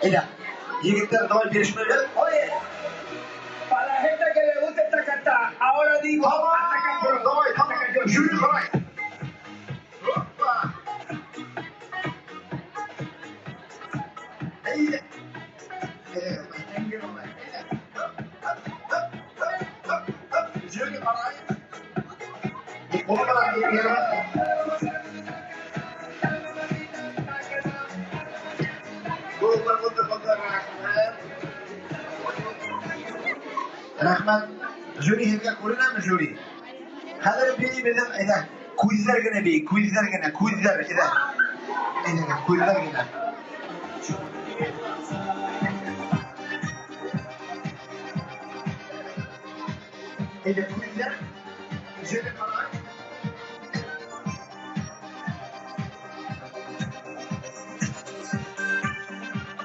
Mira, Yigitler, давай перешмелем. Para la gente que le gusta esta canta, ahora digo, ataca yo. Давай, Жюри, давай. Жюри, давай. Rahmat. Jüri hizga ko'rinami jüri? Qadar beri bilan eda ko'zlargina be, ko'zlargina, ko'zlar eda. Eda ko'zlargina. Eda ko'zlar. Jüri qarang.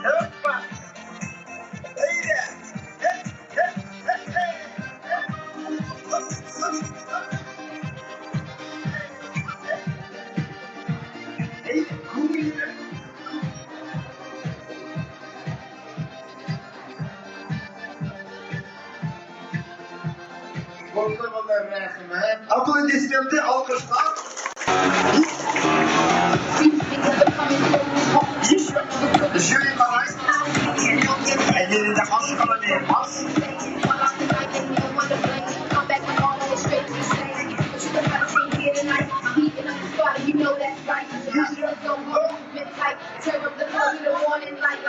Hoppa. Eda. Aplaudissementi, alkışlar. Jüri qarang. Elinde az qalamayapti. You know that's right. Turn up the color, you don't want it like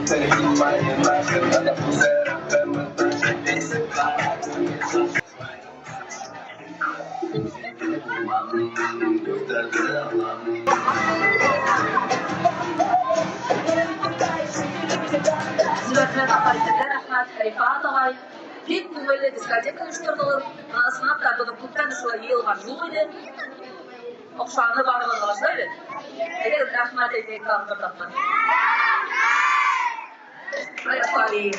Zübətmən aparıcıda rəhmət, Xəlifat ağay, bir qüvvəli diskoteka uyuşturulur, sınavlarda da klubdan ısıla yığılған жоқ еді. Oxşanı varlığınızda idi. Əgər rəhmət edək, qaldırdaqlar. Ayaqları.